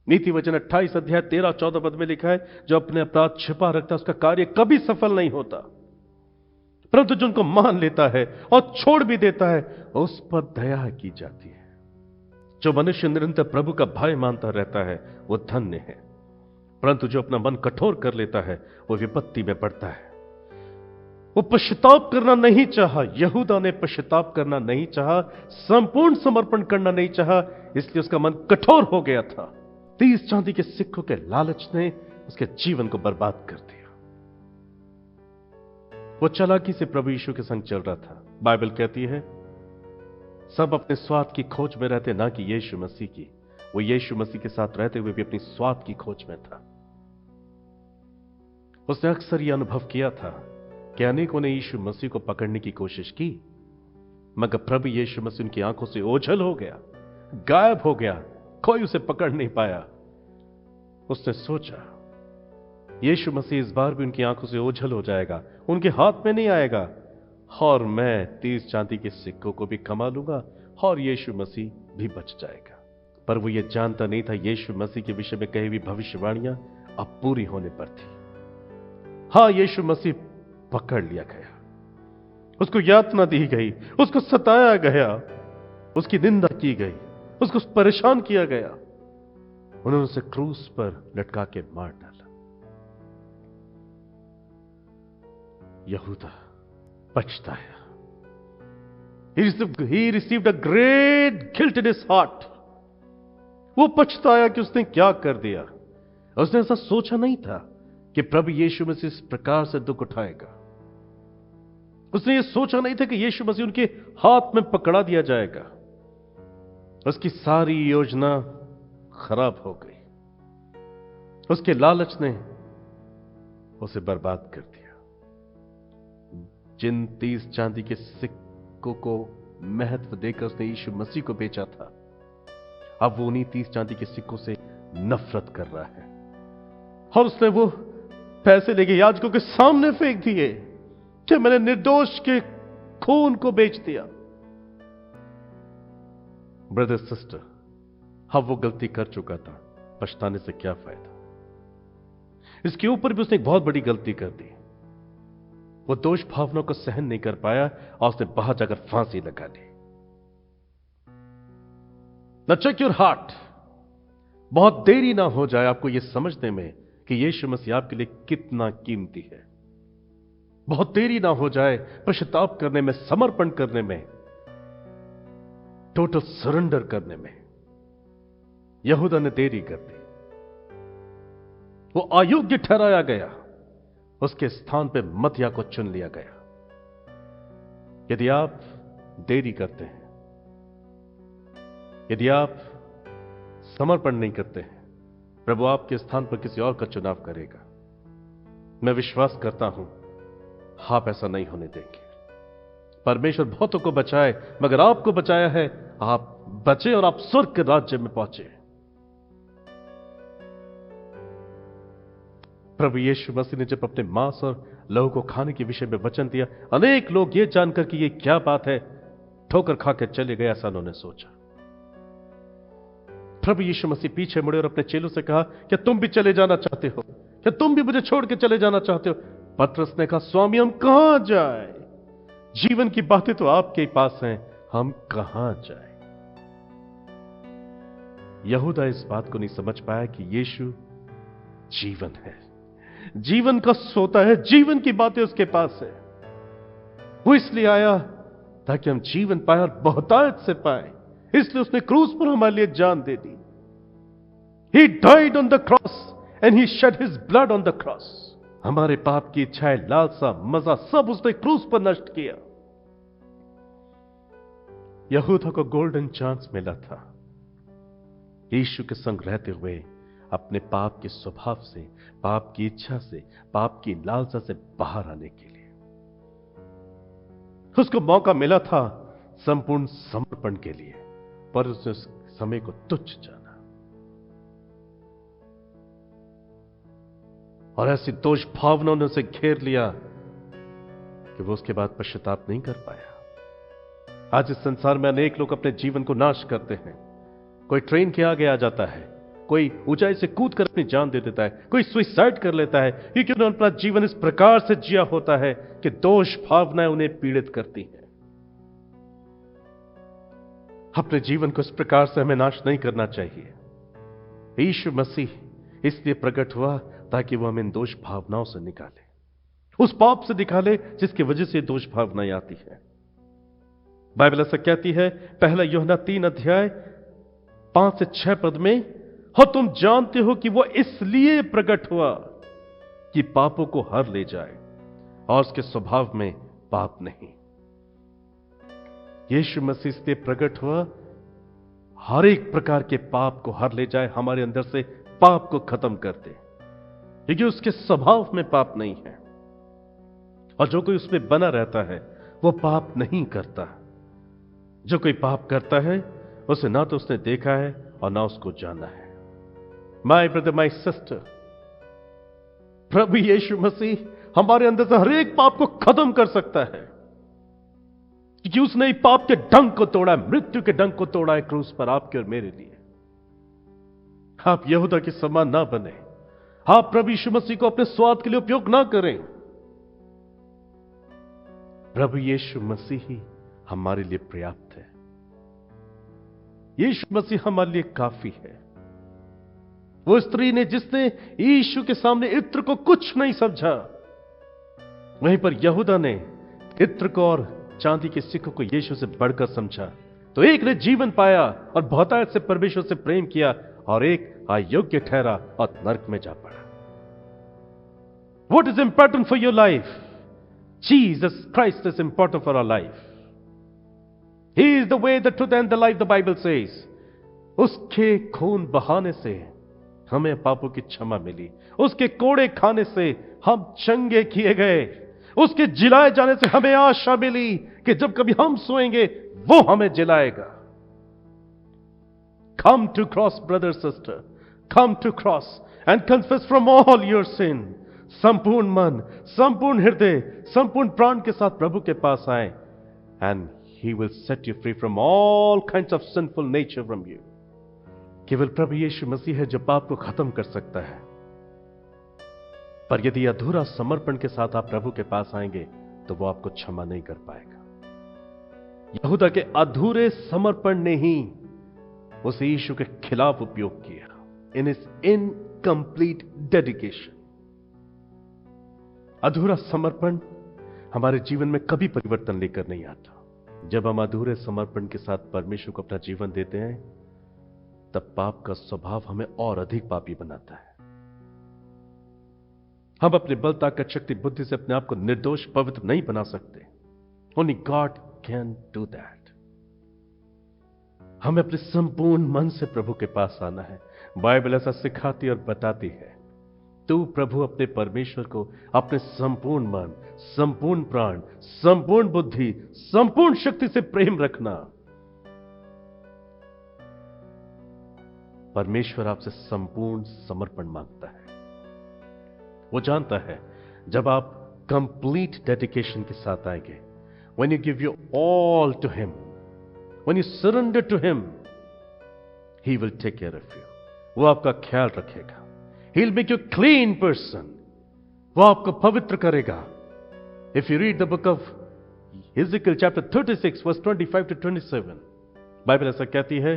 नीति वचन 28 अध्याय 13-14 पद में लिखा है, जो अपने अपराध छिपा रखता है उसका कार्य कभी सफल नहीं होता, परंतु जो उनको मान लेता है और छोड़ भी देता है उस पर दया की जाती है। जो मनुष्य निरंतर प्रभु का भय मानता रहता है वो धन्य है, परंतु जो अपना मन कठोर कर लेता है वो विपत्ति में पड़ता है। वो पश्चाताप करना नहीं चाहा, यहूदा ने पश्चाताप करना नहीं चाहा, संपूर्ण समर्पण करना नहीं चाहा, इसलिए उसका मन कठोर हो गया था। 30 चांदी के सिक्कों के लालच ने उसके जीवन को बर्बाद कर दिया। वो चालाकी से प्रभु यीशु के संग चल रहा था। बाइबल कहती है सब अपने स्वार्थ की खोज में रहते, ना कि यीशु मसीह की। वो यीशु मसीह के साथ रहते हुए भी अपनी स्वार्थ की खोज में था। उसने अक्सर यह अनुभव किया था कि अनेकों ने यीशु मसीह को पकड़ने की कोशिश की, मगर प्रभु यीशु मसीह उनकी आंखों से ओझल हो गया, गायब हो गया, कोई उसे पकड़ नहीं पाया। उसने सोचा यीशु मसीह इस बार भी उनकी आंखों से ओझल हो जाएगा, उनके हाथ में नहीं आएगा, और मैं 30 चांदी के सिक्कों को भी कमा लूंगा और यीशु मसीह भी बच जाएगा। पर वो ये जानता नहीं था यीशु मसीह के विषय में कही हुई भविष्यवाणियां अब पूरी होने पर थी। हां, यीशु मसीह पकड़ लिया गया, उसको यातना दी गई, उसको सताया गया, उसकी निंदा की गई, उसको परेशान किया गया। उन्होंने उसे क्रूस पर लटका के मार डाला। यहूदा पछताया। He received a great guilt in his heart. वो पछताया कि उसने क्या कर दिया। उसने ऐसा सोचा नहीं था कि प्रभु यीशु मसीह इस प्रकार से दुख उठाएगा। उसने ये सोचा नहीं था कि यीशु मसीह उनके हाथ में पकड़ा दिया जाएगा। उसकी सारी योजना खराब हो गई। उसके लालच ने उसे बर्बाद कर दिया। जिन 30 चांदी के सिक्कों को महत्व देकर उसने यीशु मसीह को बेचा था, अब वो उन्हीं 30 चांदी के सिक्कों से नफरत कर रहा है। और उसने वो पैसे लेके याजकों के सामने फेंक दिए कि मैंने निर्दोष के खून को बेच दिया। ब्रदर सिस्टर, अब वो गलती कर चुका था, पछताने से क्या फायदा। इसके ऊपर भी उसने एक बहुत बड़ी गलती कर दी। वो दोष भावनाओं को सहन नहीं कर पाया और उसने बाहर जाकर फांसी लगा ली। Now check your heart. बहुत देरी ना हो जाए आपको यह समझने में कि यीशु मसीह आपके लिए कितना कीमती है। बहुत देरी ना हो जाए पश्चाताप करने में, समर्पण करने में, टोटल सरेंडर करने में। यहूदा ने देरी कर दी। वो अयोग्य ठहराया गया, उसके स्थान पे मत्तिया को चुन लिया गया। यदि आप देरी करते हैं, यदि आप समर्पण नहीं करते हैं, प्रभु आपके स्थान पर किसी और का चुनाव करेगा। मैं विश्वास करता हूं आप ऐसा नहीं होने देंगे। परमेश्वर बहुतों को बचाए, मगर आपको बचाया है, आप बचे और आप स्वर्ग के राज्य में पहुंचे। प्रभु यीशु मसीह ने जब अपने मांस और लहू को खाने के विषय में वचन दिया, अनेक लोग ये जानकर कि ये क्या बात है, ठोकर खा के चले गए, ऐसा उन्होंने सोचा। प्रभु यीशु मसीह पीछे मुड़े और अपने चेलों से कहा, क्या तुम भी चले जाना चाहते हो? क्या तुम भी मुझे छोड़ के चले जाना चाहते हो? पतरस ने कहा, स्वामी हम कहां जाए? जीवन की बातें तो आपके पास हैं, हम कहां जाए? यहूदा इस बात को नहीं समझ पाया कि यीशु जीवन है, जीवन का सोता है, जीवन की बातें उसके पास है। वो इसलिए आया ताकि हम जीवन पाए और बहुतायत से पाए, इसलिए उसने क्रूस पर हमारे लिए जान दे दी। He died on the cross and he shed his blood on the cross. हमारे पाप की इच्छाएं, लालसा, मजा सब उसने क्रूस पर नष्ट किया। यहूदा को गोल्डन चांस मिला था यीशु के संग रहते हुए अपने पाप के स्वभाव से, पाप की इच्छा से, पाप की लालसा से बाहर आने के लिए। उसको मौका मिला था संपूर्ण समर्पण के लिए, पर उसने उस समय को तुच्छ जाना और ऐसी दोष भावनाओं ने उसे घेर लिया कि वो उसके बाद पश्चाताप नहीं कर पाया। आज इस संसार में अनेक लोग अपने जीवन को नाश करते हैं। कोई ट्रेन के आगे आ जाता है, कोई ऊंचाई से कूद कर अपनी जान दे देता है, कोई सुसाइड कर लेता है, क्योंकि उन्होंने अपना जीवन इस प्रकार से जिया होता है कि दोष भावनाएं उन्हें पीड़ित करती हैं। अपने जीवन को इस प्रकार से हमें नाश नहीं करना चाहिए। यीशु मसीह इसलिए प्रकट हुआ ताकि वह हमें इन दोष भावनाओं से निकाले, उस पाप से निकाले जिसकी वजह से दोष भावनाएं आती है। बाइबल ऐसा कहती है, पहला यूहन्ना 3 अध्याय 5 से 6 पद में, और तुम जानते हो कि वो इसलिए प्रकट हुआ कि पापों को हर ले जाए, और उसके स्वभाव में पाप नहीं। यीशु मसीह इसलिए प्रकट हुआ हर एक प्रकार के पाप को हर ले जाए, हमारे अंदर से पाप को खत्म कर दे, क्योंकि उसके स्वभाव में पाप नहीं है, और जो कोई उसमें बना रहता है वो पाप नहीं करता। जो कोई पाप करता है उसे ना तो उसने देखा है और ना उसको जाना है। माय ब्रदर, माय सिस्टर, प्रभु यीशु मसीह हमारे अंदर से हर एक पाप को खत्म कर सकता है, क्योंकि उसने ही पाप के डंक को तोड़ा, मृत्यु के डंक को तोड़ा है क्रूस पर आपके और मेरे लिए। आप यहूदा के समान ना बने, आप प्रभु यीशु मसीह को अपने स्वार्थ के लिए उपयोग ना करें। प्रभु यीशु मसीह ही हमारे लिए पर्याप्त है। यीशु मसीह हमारे लिए काफी है। वो स्त्री ने जिसने यीशु के सामने इत्र को कुछ नहीं समझा, वहीं पर यहूदा ने इत्र को और चांदी के सिक्कों को यीशु से बढ़कर समझा। तो एक ने जीवन पाया और बहुतायत से परमेश्वर से प्रेम किया, और एक अयोग्य ठहरा और नरक में जा पड़ा। What is important for your life? Jesus Christ is important for our life. He is the way, the truth and the life, the Bible says. उसके खून बहाने से हमें पापों की क्षमा मिली, उसके कोड़े खाने से हम चंगे किए गए, उसके जिलाए जाने से हमें आशा मिली कि जब कभी हम सोएंगे वो हमें जिलाएगा। Come to cross, brother, sister. Come to cross and confess from all your sin. संपूर्ण मन, संपूर्ण हृदय, संपूर्ण प्राण के साथ प्रभु के पास आए, and He will set you free from all kinds of sinful nature from you. केवल प्रभु यीशु मसीह है जो पाप को खत्म कर सकता है। पर यदि अधूरा समर्पण के साथ आप प्रभु के पास आएंगे तो वो आपको क्षमा नहीं कर पाएगा। यहूदा के अधूरे समर्पण ने ही उसे यीशु के खिलाफ उपयोग किया, इन इज इनकंप्लीट डेडिकेशन। अधूरा समर्पण हमारे जीवन में कभी परिवर्तन लेकर नहीं आता। जब हम अधूरे समर्पण के साथ परमेश्वर को अपना जीवन देते हैं, तब पाप का स्वभाव हमें और अधिक पापी बनाता है। हम अपने बल, ताकत, शक्ति, बुद्धि से अपने आप को निर्दोष, पवित्र नहीं बना सकते। Only God can do that. हमें अपने संपूर्ण मन से प्रभु के पास आना है। बाइबल ऐसा सिखाती और बताती है, तू प्रभु अपने परमेश्वर को अपने संपूर्ण मन, संपूर्ण प्राण, संपूर्ण बुद्धि, संपूर्ण शक्ति से प्रेम रखना। परमेश्वर आपसे संपूर्ण समर्पण मांगता है। वो जानता है जब आप कंप्लीट डेडिकेशन के साथ आएंगे, when you give your all to him, when you surrender to him, he will take care of you. वो आपका ख्याल रखेगा। He'll make you a clean person. वो आपको पवित्र करेगा। If you read the book of Ezekiel chapter 36 verse 25 to 27, Bible ऐसा कहती है,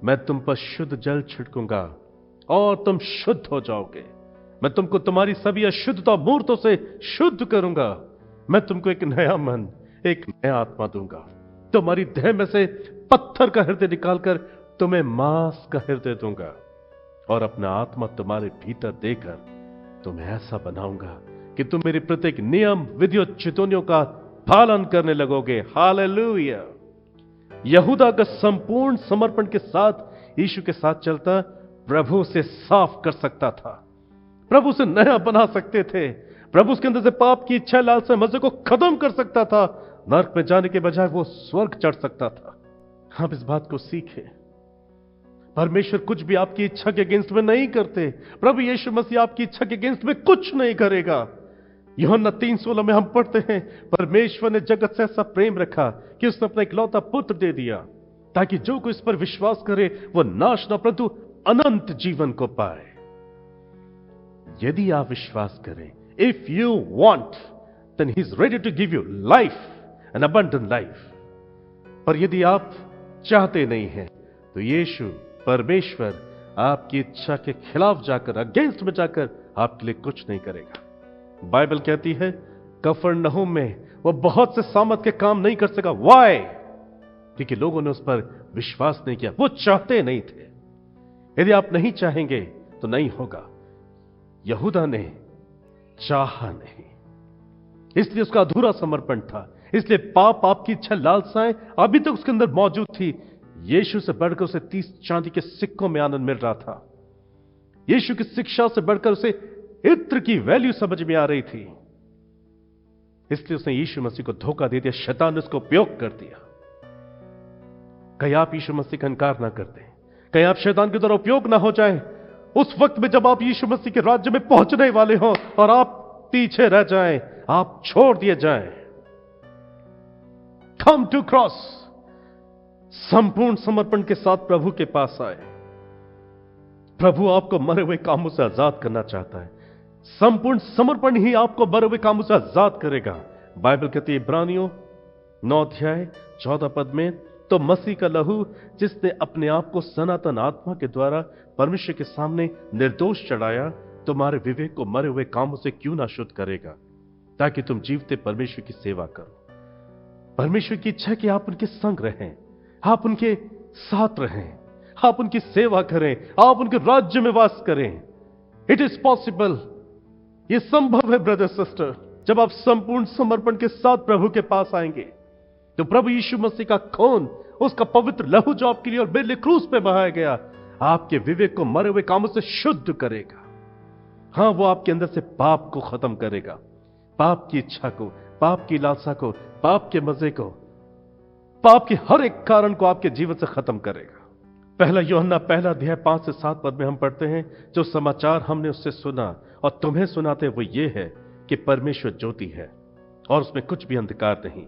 मैं तुम पर शुद्ध जल छिड़कूंगा और तुम शुद्ध हो जाओगे। मैं तुमको तुम्हारी सभी अशुद्धता मूर्तों से शुद्ध करूंगा। मैं तुमको एक नया मन, एक नया आत्मा दूंगा। तुम्हारी देह में से पत्थर का हृदय निकालकर तुम्हें मांस का हृदय दूंगा, और अपना आत्मा तुम्हारे भीतर देकर तुम्हें ऐसा बनाऊंगा कि तुम मेरे प्रत्येक नियम, विधि और चितौनियों का पालन करने लगोगे। हालेलुया। यहूदा का संपूर्ण समर्पण के साथ यीशु के साथ चलता प्रभु से साफ कर सकता था, प्रभु से नया बना सकते थे, प्रभु उसके अंदर से पाप की इच्छा, लालसा, मजे को खत्म कर सकता था। नरक में जाने के बजाय वो स्वर्ग चढ़ सकता था। हम इस बात को सीखें। परमेश्वर कुछ भी आपकी इच्छा के अगेंस्ट में नहीं करते। प्रभु यीशु मसीह आपकी इच्छा के अगेंस्ट में कुछ नहीं करेगा। यूहन्ना 3:16 में हम पढ़ते हैं, परमेश्वर ने जगत से ऐसा प्रेम रखा कि उसने अपना इकलौता पुत्र दे दिया, ताकि जो कोई इस पर विश्वास करे वो नाश न परंतु अनंत जीवन को पाए। यदि आप विश्वास करें, if you want, then he is ready to give you life, an abundant life. पर यदि आप चाहते नहीं हैं, तो यीशु परमेश्वर आपकी इच्छा के खिलाफ जाकर, अगेंस्ट में जाकर आपके लिए कुछ नहीं करेगा। बाइबल कहती है कफरनहूम में वो बहुत से सामर्थ के काम नहीं कर सका। वाई? क्योंकि लोगों ने उस पर विश्वास नहीं किया, वो चाहते नहीं थे। यदि आप नहीं चाहेंगे तो नहीं होगा। यहूदा ने चाहा नहीं, इसलिए उसका अधूरा समर्पण था। इसलिए पाप, आपकी इच्छा, लालसाएं अभी तक उसके अंदर मौजूद थी। यीशु से बढ़कर उसे 30 चांदी के सिक्कों में आनंद मिल रहा था। यीशु की शिक्षा से बढ़कर उसे इत्र की वैल्यू समझ में आ रही थी। इसलिए उसने यीशु मसीह को धोखा दे दिया, शैतान ने उसको उपयोग कर दिया। कहीं आप यीशु मसीह का इनकार ना कर दें, कहीं आप शैतान के द्वारा उपयोग ना हो जाएं। उस वक्त में जब आप यीशु मसीह के राज्य में पहुंचने वाले हो और आप पीछे रह जाएं, आप छोड़ दिए जाएं। कम टू क्रॉस, संपूर्ण समर्पण के साथ प्रभु के पास आए। प्रभु आपको मरे हुए कामों से आजाद करना चाहता है। संपूर्ण समर्पण ही आपको मरे हुए कामों से आजाद करेगा। बाइबल कहती है इब्रानियों 9 अध्याय 14 पद में, तो मसीह का लहू जिसने अपने आप को सनातन आत्मा के द्वारा परमेश्वर के सामने निर्दोष चढ़ाया, तुम्हारे विवेक को मरे हुए कामों से क्यों ना शुद्ध करेगा, ताकि तुम जीवते परमेश्वर की सेवा करो। परमेश्वर की इच्छा कि आप उनके संग रहें, आप उनके साथ रहें, आप उनकी सेवा करें, आप उनके राज्य में वास करें। इट इज पॉसिबल, यह संभव है ब्रदर सिस्टर। जब आप संपूर्ण समर्पण के साथ प्रभु के पास आएंगे, तो प्रभु यीशु मसीह का खून, उसका पवित्र लहू जो आपके लिए और मेरे लिए क्रूस पे बहाया गया, आपके विवेक को मरे हुए कामों से शुद्ध करेगा। हां, वो आपके अंदर से पाप को खत्म करेगा, पाप की इच्छा को, पाप की लालसा को, पाप के मजे को, पाप के हर एक कारण को आपके जीवन से खत्म करेगा। पहला यूहन्ना 1 अध्याय 5 से 7 पद में हम पढ़ते हैं, जो समाचार हमने उससे सुना और तुम्हें सुनाते वो ये है कि परमेश्वर ज्योति है और उसमें कुछ भी अंधकार नहीं।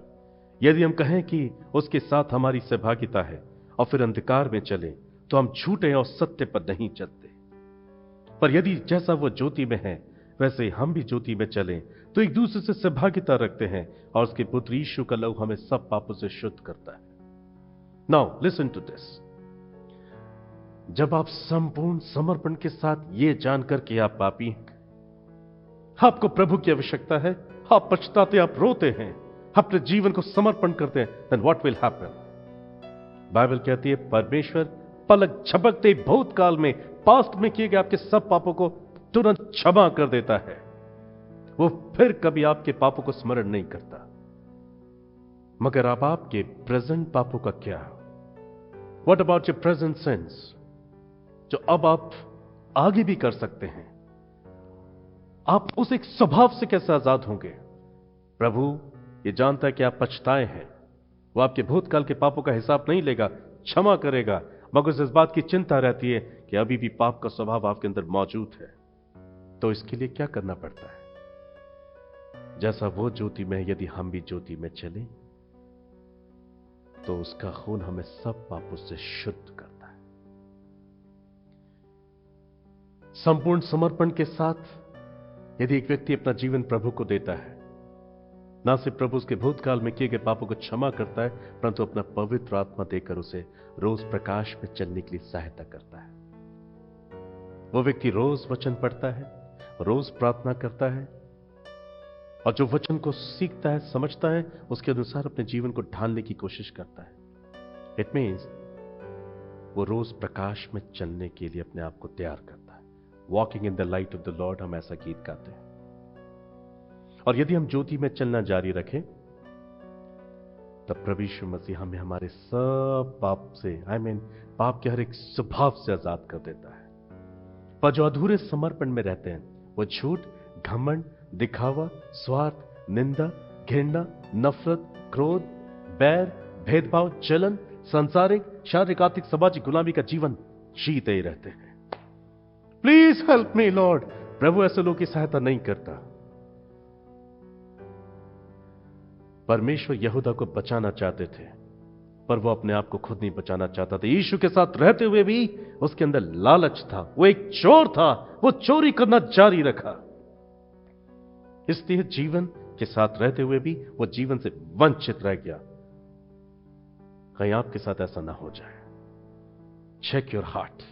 यदि हम कहें कि उसके साथ हमारी सहभागिता है और फिर अंधकार में चले, तो हम झूठे और सत्य पर नहीं चलते। पर यदि जैसा वो ज्योति में है वैसे हम भी ज्योति में चलें, तो एक दूसरे से सहभागिता रखते हैं और उसके पुत्र यीशु का लहू हमें सब पापों से शुद्ध करता है। Now listen to this. जब आप संपूर्ण समर्पण के साथ यह जानकर कि आप पापी हैं, आपको प्रभु की आवश्यकता है, आप पछताते, आप रोते हैं, अपने जीवन को समर्पण करते हैं, then what will happen? Bible कहती है परमेश्वर पलक झपकते ही भूतकाल में, पास्ट में किए गए आपके सब पापों को तुरंत क्षमा कर देता है। वो फिर कभी आपके पापों को स्मरण नहीं करता। मगर अब आपके प्रेजेंट पापों का क्या? What about your present since, जो अब आप आगे भी कर सकते हैं? आप उस एक स्वभाव से कैसे आजाद होंगे? प्रभु ये जानता है कि आप पछताए हैं। वो आपके भूतकाल के पापों का हिसाब नहीं लेगा, क्षमा करेगा, मगर इस बात की चिंता रहती है कि अभी भी पाप का स्वभाव आपके अंदर मौजूद है। तो इसके लिए क्या करना पड़ता है? जैसा वो ज्योति में है, यदि हम भी ज्योति में चलें, तो उसका खून हमें सब पापों से शुद्ध करता है। संपूर्ण समर्पण के साथ यदि एक व्यक्ति अपना जीवन प्रभु को देता है, ना सिर्फ प्रभु उसके भूतकाल में किए गए पापों को क्षमा करता है, परंतु अपना पवित्र आत्मा देकर उसे रोज प्रकाश में चलने के लिए सहायता करता है। वो व्यक्ति रोज वचन पढ़ता है, रोज प्रार्थना करता है, और जो वचन को सीखता है, समझता है, उसके अनुसार अपने जीवन को ढालने की कोशिश करता है। इट मीन्स वो रोज प्रकाश में चलने के लिए अपने आप को तैयार करता है। Walking in the light of the Lord, हम ऐसा गीत गाते हैं। और यदि हम ज्योति में चलना जारी रखें, तब प्रभु यीशु मसीह हमें हमारे सब पाप से, पाप के हर एक स्वभाव से आजाद कर देता है। पर जो अधूरे समर्पण में रहते हैं, वो झूठ, घमंड, दिखावा, स्वार्थ, निंदा, घृणा, नफरत, क्रोध, बैर, भेदभाव, जलन, सांसारिक, शारीरिक, आर्थिक, सामाजिक गुलामी का जीवन जीते ही रहते हैं। Please help me lord. प्रभु ऐसे लोगों की सहायता नहीं करता। परमेश्वर यहूदा को बचाना चाहते थे, पर वो अपने आप को खुद नहीं बचाना चाहता था। यीशु के साथ रहते हुए भी उसके अंदर लालच था, वो एक चोर था, वो चोरी करना जारी रखा। इसलिए जीवन के साथ रहते हुए भी वो जीवन से वंचित रह गया। कहीं आपके साथ ऐसा ना हो जाए। Check your heart.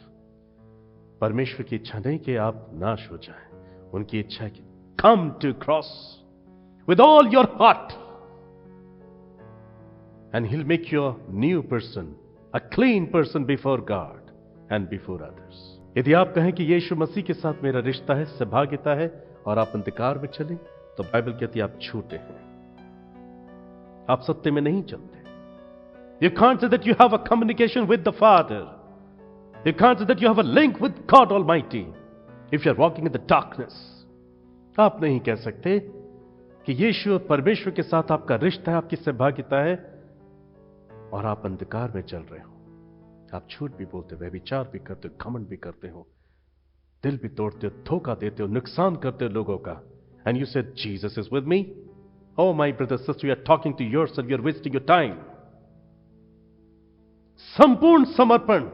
परमेश्वर की इच्छा नहीं कि आप नाश हो जाएं, उनकी इच्छा है कि come to cross with all your heart and he will make you a new person, a clean person before God and before others. यदि आप कहें कि यीशु मसीह के साथ मेरा रिश्ता है, सहभागिता है, और आप अंधकार में चलें, तो बाइबल कहती है आप झूठे हैं, आप सत्य में नहीं चलते। You can't say that you have a communication with the Father. You can't say that you have a link with God Almighty if you are walking in the darkness. आप नहीं कह सकते कि यीशु परमेश्वर के साथ आपका रिश्ता है, आपकी सहभागिता है, और आप अंधकार में चल रहे हो। आप झूठ भी बोलते हो, व्यभिचार भी करते हो, घमंड भी करते हो, दिल भी तोड़ते हो, धोखा देते हो, नुकसान करते हो लोगों का। And you said Jesus is with me? Oh my brother, sister, you are talking to yourself, you are wasting your time. संपूर्ण समर्पण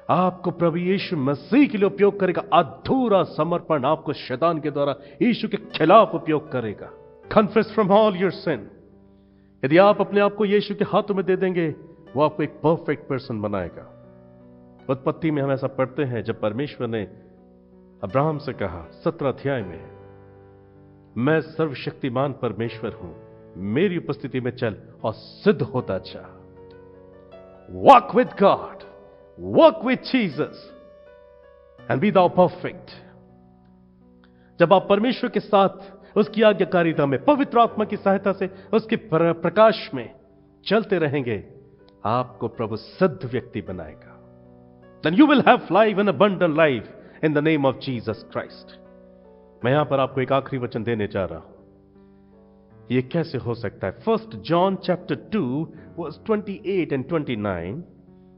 आपको प्रभु यीशु मसीह के लिए उपयोग करेगा। अधूरा समर्पण आपको शैतान के द्वारा यीशु के खिलाफ उपयोग करेगा। Confess from all your sin. यदि आप अपने आप को यीशु के हाथों में दे देंगे, वो आपको एक परफेक्ट पर्सन बनाएगा। उत्पत्ति में हम ऐसा पढ़ते हैं, जब परमेश्वर ने अब्राहम से कहा 17 अध्याय में, मैं सर्वशक्तिमान परमेश्वर हूं, मेरी उपस्थिति में चल और सिद्ध होता जा। Walk with God, walk with Jesus, and be thou perfect. जब आप परमेश्वर के साथ उसकी आज्ञाकारिता में, पवित्र आत्मा की सहायता से उसके प्रकाश में चलते रहेंगे, आपको प्रभु सिद्ध व्यक्ति बनाएगा। Then you will have life and abundant life in the name of Jesus Christ. मैं यहां पर आपको एक आखिरी वचन देने जा रहा हूं। ये कैसे हो सकता है? 1 John chapter 2 verse 28 and 29।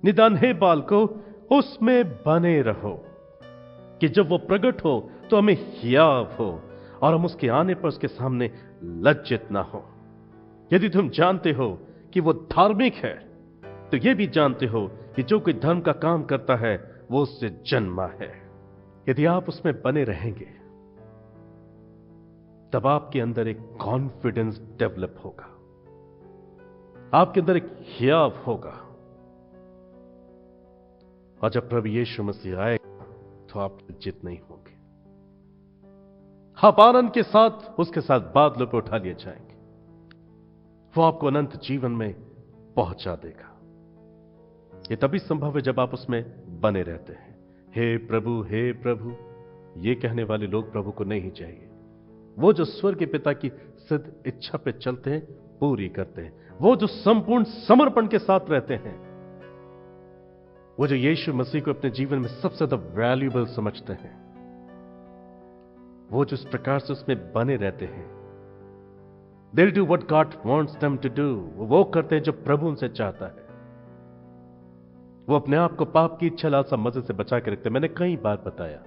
निदान हे बालको, उसमें बने रहो कि जब वो प्रकट हो तो हमें हियाव हो और हम उसके आने पर उसके सामने लज्जित ना हो। यदि तुम जानते हो कि वो धार्मिक है, तो ये भी जानते हो कि जो कोई धर्म का काम करता है वो उससे जन्मा है। यदि आप उसमें बने रहेंगे, तब आपके अंदर एक कॉन्फिडेंस डेवलप होगा, आपके अंदर एक हियाव होगा, और जब प्रभु यीशु मसीह आएगा तो आप लज्जित नहीं होंगे। आप आनंद के साथ उसके साथ बादलों पर उठा लिए जाएंगे। वो आपको अनंत जीवन में पहुंचा देगा। ये तभी संभव है जब आप उसमें बने रहते हैं। हे प्रभु, ये कहने वाले लोग प्रभु को नहीं चाहिए। वो जो स्वर्ग के पिता की सिद्ध इच्छा पे चलते हैं, पूरी करते हैं, वो जो संपूर्ण समर्पण के साथ रहते हैं, वो जो यीशु मसीह को अपने जीवन में सबसे ज्यादा वैल्यूएबल समझते हैं, वो जो इस प्रकार से उसमें बने रहते हैं, they'll do what God wants them to do। वो करते हैं जो प्रभु उनसे चाहता है। वो अपने आप को पाप की इच्छा लालसा मजे से बचा के रखते हैं। मैंने कई बार बताया,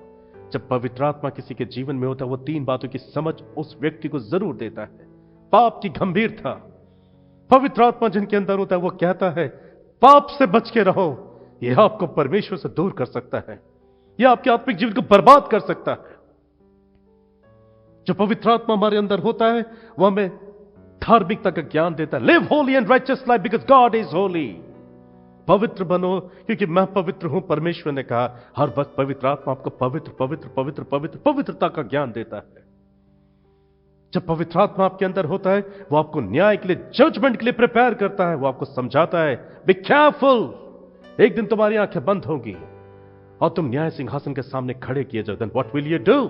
जब पवित्र आत्मा किसी के जीवन में होता है, वो 3 बातों की समझ उस व्यक्ति को जरूर देता है। पाप की गंभीरता, पवित्र आत्मा जिनके अंदर होता है वो कहता है पाप से बच के रहो। यह आपको परमेश्वर से दूर कर सकता है, यह आपके आत्मिक जीवन को बर्बाद कर सकता है। जो पवित्र आत्मा हमारे अंदर होता है, वह हमें धार्मिकता का ज्ञान देता है। Live Holi and righteous life because God is Holi. पवित्र बनो क्योंकि मैं पवित्र हूं। परमेश्वर ने कहा हर वक्त पवित्र आत्मा आपको पवित्र पवित्र पवित्र पवित्र पवित्रता का ज्ञान देता है। जब पवित्र आत्मा आपके अंदर होता है, वो आपको न्याय के लिए, जजमेंट के लिए प्रिपेयर करता है। वो आपको समझाता है बी केयरफुल, एक दिन तुम्हारी आंखें बंद होंगी और तुम न्याय सिंहासन के सामने खड़े किए जाओ। Then what will you do?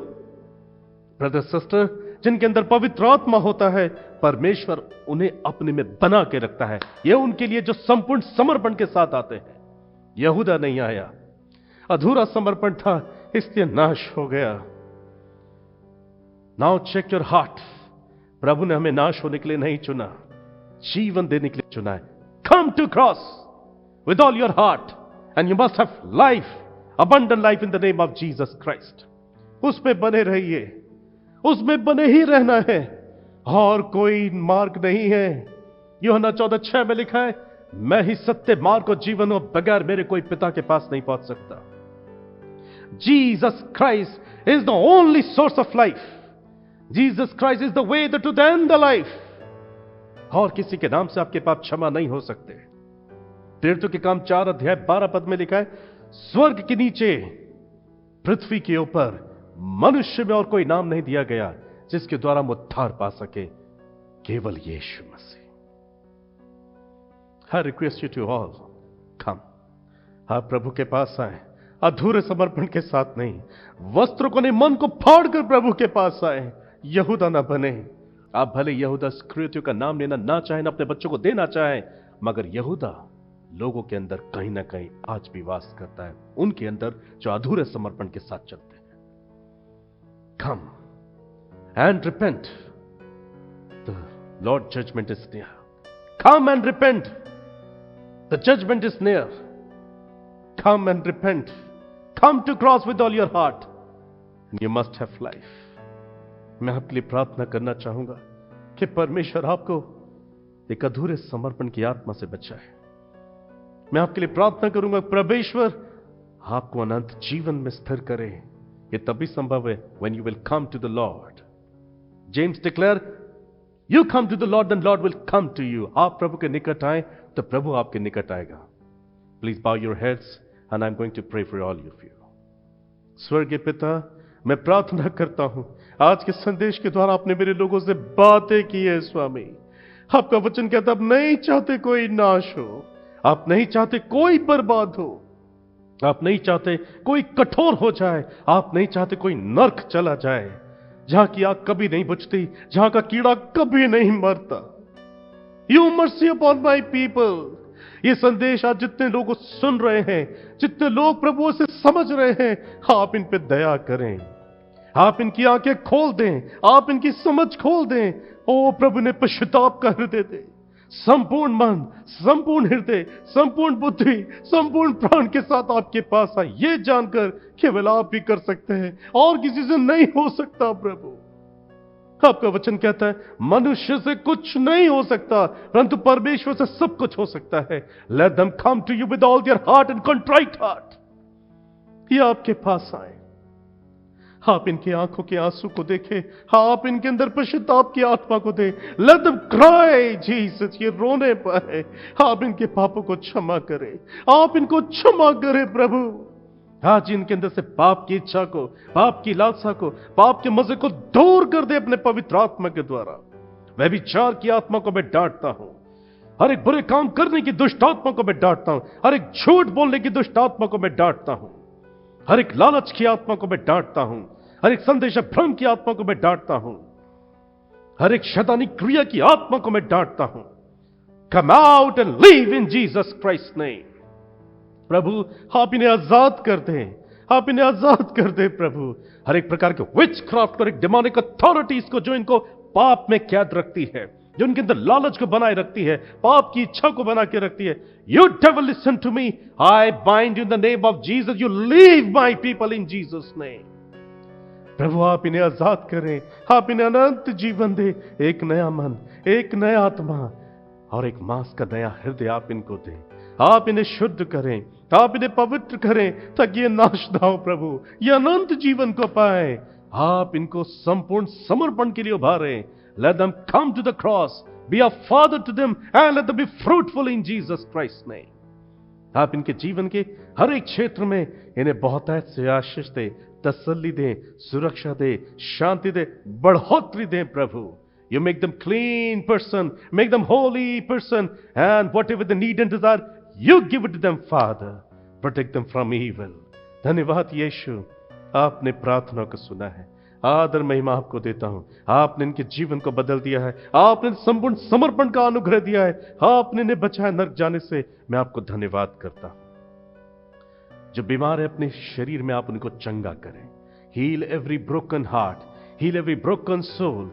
Brother sister, जिनके अंदर पवित्र आत्मा होता है, परमेश्वर उन्हें अपने में बना के रखता है। यह उनके लिए जो संपूर्ण समर्पण के साथ आते हैं। यहूदा नहीं आया, अधूरा समर्पण था, इसलिए नाश हो गया। Now check your heart. प्रभु ने हमें नाश होने के लिए नहीं चुना, जीवन देने के लिए चुना है। Come to cross with all your heart and you must have life, abundant life in the name of Jesus Christ. उसमें बने रहिए, उसमें बने ही रहना है और कोई मार्ग नहीं है। यूहन्ना 14:6 में लिखा है, मैं ही सत्य मार्ग और जीवन हूं, बगैर मेरे कोई पिता के पास नहीं पहुंच सकता। Jesus Christ is the only source of life. Jesus Christ is the way, the truth and the life. और किसी के नाम से आपके पाप क्षमा नहीं हो सकते। तीर्थों के काम 4 अध्याय 12 पद में लिखा है, स्वर्ग के नीचे पृथ्वी के ऊपर मनुष्य में और कोई नाम नहीं दिया गया जिसके द्वारा हम उद्धार पा सके, केवल यीशु मसीह। I request you to all come। आप प्रभु के पास आए, अधूरे समर्पण के साथ नहीं, वस्त्रों को नहीं, मन को फाड़कर प्रभु के पास आए। यहूदा ना बने। आप भले यहूदा इस्करियोती का नाम लेना ना चाहें, ना अपने बच्चों को देना चाहें, मगर यहूदा लोगों के अंदर कहीं ना कहीं आज भी वास करता है, उनके अंदर जो अधूरे समर्पण के साथ चलते हैं। Come and repent, the Lord judgment is near। Come and repent, the judgment is near। Come and repent, come to cross with all your heart, and you must have life। मैं आपके लिए प्रार्थना करना चाहूंगा कि परमेश्वर आपको एक अधूरे समर्पण की आत्मा से बचाए। मैं आपके लिए प्रार्थना करूंगा, परमेश्वर आपको अनंत जीवन में स्थिर करे। ये तभी संभव है when you will come to the Lord। James declare, you come to the Lord, then Lord will come to you। आप प्रभु के निकट आए तो प्रभु आपके निकट आएगा। Please bow your heads and I'm going to pray for all of you। स्वर्गीय पिता, मैं प्रार्थना करता हूं, आज के संदेश के द्वारा आपने मेरे लोगों से बातें की है स्वामी। आपका वचन कहता, आप नहीं चाहते कोई नाश हो, आप नहीं चाहते कोई बर्बाद हो, आप नहीं चाहते कोई कठोर हो जाए, आप नहीं चाहते कोई नर्क चला जाए, जहां की आग कभी नहीं बुझती, जहां का कीड़ा कभी नहीं मरता। You mercy upon my people. ये संदेश आज जितने लोग सुन रहे हैं, जितने लोग प्रभु से समझ रहे हैं, आप इन पे दया करें, आप इनकी आंखें खोल दें, आप इनकी समझ खोल दें। ओ प्रभु ने पश्चाताप का हृदय दे, संपूर्ण मन, संपूर्ण हृदय, संपूर्ण बुद्धि, संपूर्ण प्राण के साथ आपके पास आए, ये जानकर केवल आप ही कर सकते हैं और किसी से नहीं हो सकता। प्रभु आपका वचन कहता है, मनुष्य से कुछ नहीं हो सकता, परंतु परमेश्वर से सब कुछ हो सकता है। Let them come to you with all their heart and contrite heart. ये आपके पास आए, आप इनकी आंखों के आंसू को देखें, आप इनके अंदर पश्चाताप की आत्मा को दें। लेट देम क्राई जीसस, ये रोने पर है, आप इनके पापों को क्षमा करें, आप इनको क्षमा करें प्रभु। आज इनके अंदर से पाप की इच्छा को, पाप की लालसा को, पाप के मजे को दूर कर दे अपने पवित्र आत्मा के द्वारा। व्यभिचार की आत्मा को मैं डांटता हूं, हर एक बुरे काम करने की दुष्ट आत्मा को मैं डांटता हूं, हर एक झूठ बोलने की दुष्ट आत्मा को मैं डांटता हूं, हर एक लालच की आत्मा को मैं डांटता हूं, हर एक संदेश भ्रम की आत्मा को मैं डांटता हूं, हर एक शैतानी क्रिया की आत्मा को मैं डांटता हूं। Come out and leave in Jesus Christ name. प्रभु आप इन्हें आजाद कर दें, आप इन्हें आजाद कर दें प्रभु। हर एक प्रकार के विच क्राफ्ट और एक डिमोनिक अथॉरिटीज को, जो इनको पाप में कैद रखती है, जो उनके अंदर लालच को बनाए रखती है, पाप की इच्छा को बना के रखती है। You devil listen to me, I bind you in the name of Jesus, you leave my people in Jesus name. प्रभु आप इन्हें आजाद करें, आप इन्हें अनंत जीवन दे, एक नया मन, एक नया आत्मा और एक मांस का नया हृदय आप इनको दें। आप इन्हें शुद्ध करें, आप इन्हें पवित्र करें, ताकि ये नाश ना हो प्रभु, ये अनंत जीवन को पाए। आप इनको संपूर्ण समर्पण के लिए उभारें। Let them come to the cross, be a father to them and let them be fruitful in Jesus Christ name. आप इनके जीवन के हर एक क्षेत्र में इन्हें बहुतायत से आशीष दे, तसल्ली दे, सुरक्षा दे, शांति दे, बढ़ोतरी दे प्रभु। You make them clean person, make them holy person, and whatever they need and desire, you give it to them, Father. Protect them from evil. धन्यवाद यीशु, आपने प्रार्थना को सुना है। आदर महिमा आपको देता हूं। आपने इनके जीवन को बदल दिया है, आपने संपूर्ण समर्पण का अनुग्रह दिया है, आपने इन्हें बचाया नरक जाने से। मैं आपको धन्यवाद करता हूं। जो बीमार है अपने शरीर में, आप उनको चंगा करें। Heal every broken heart, heal every broken soul,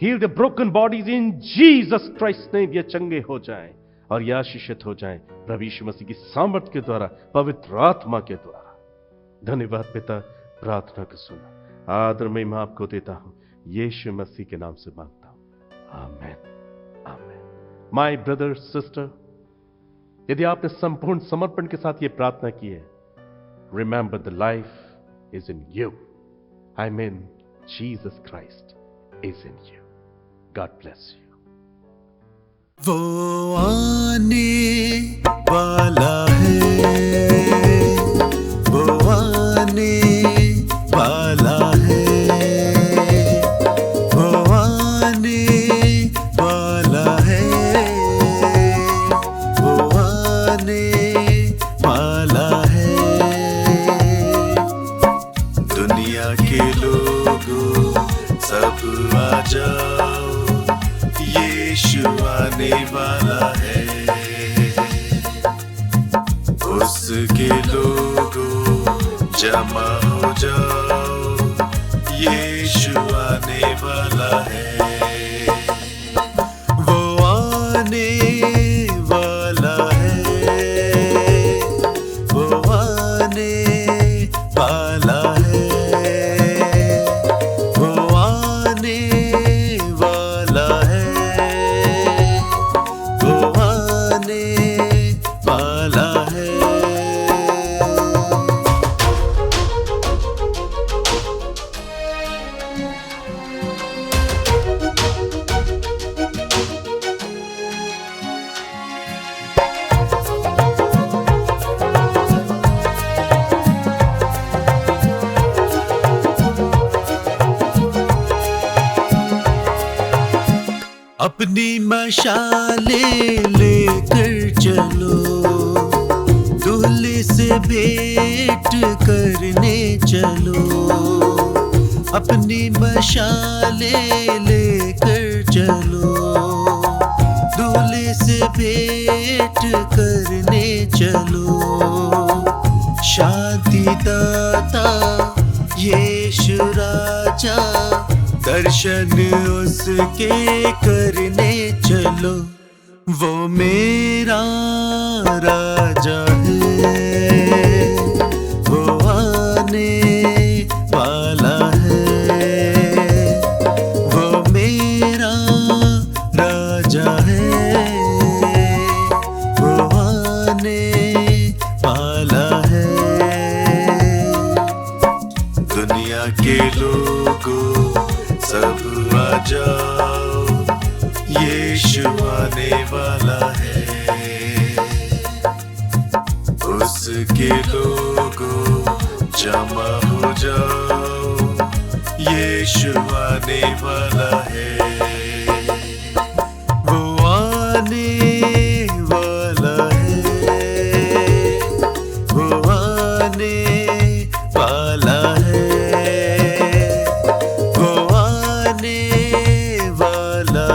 heal the broken bodies in Jesus Christ's name। ये चंगे हो जाएं और ये आशीषित हो जाएं प्रभु यीशु मसीह की सामर्थ के द्वारा, पवित्र आत्मा के द्वारा। धन्यवाद पिता, प्रार्थना को सुना। आदर महिमा आपको देता हूं, यीशु मसीह के नाम से मांगता हूं, आमेन, आमेन। माय ब्रदर सिस्टर, यदि आपने संपूर्ण समर्पण के साथ यह प्रार्थना की है, remember the life is in you, I mean Jesus Christ is in you. God bless you. वो आने वाला है, वो आने वाला है, वो आने वाला है, वो आने वाला है। दुनिया के लोगों सब आ जाओ, यीशु आने वाला है। उसके लोगों जमा हो जाओ, यीशु आने वाला है। वो आने वाला है, वो आने वाला है, वो आने वाला है, वो आने वाला है। अपनी मशाले लेकर चलो, दूल्हे से भेंट करने चलो। अपनी मशाले लेकर चलो, दूल्हे से भेंट करने चलो। शांति दाता यीशु राजा, दर्शन उसके करने चलो। वो मेरा राजा है, वो आने वाला है। वो मेरा राजा है, वो आने वाला है। दुनिया के लोगों सब आ जाओ, यीशु आने वाला है। उसके लोगों जमा हो जाओ, यीशु आने वाला है। वो आने वाला है, वो आने वाला है, वो आने वाला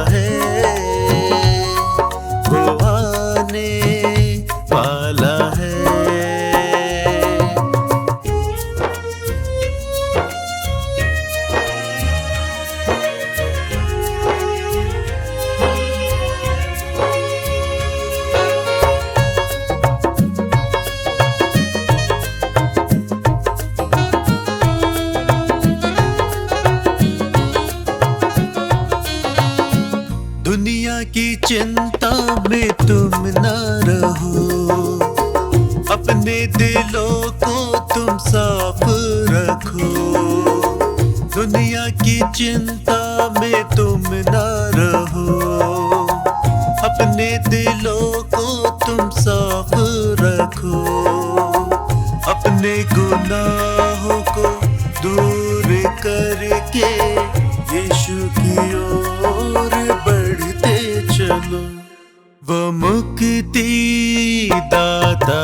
है। दुनिया की चिंता में तुम न रहो, अपने दिलों को तुम साफ रखो। दुनिया की चिंता में तुम न रहो, अपने दिलों को तुम साफ रखो। अपने गुनाहों को दूर करके यीशु की ओर बढ़ते चलो। वो मुक्ति दाता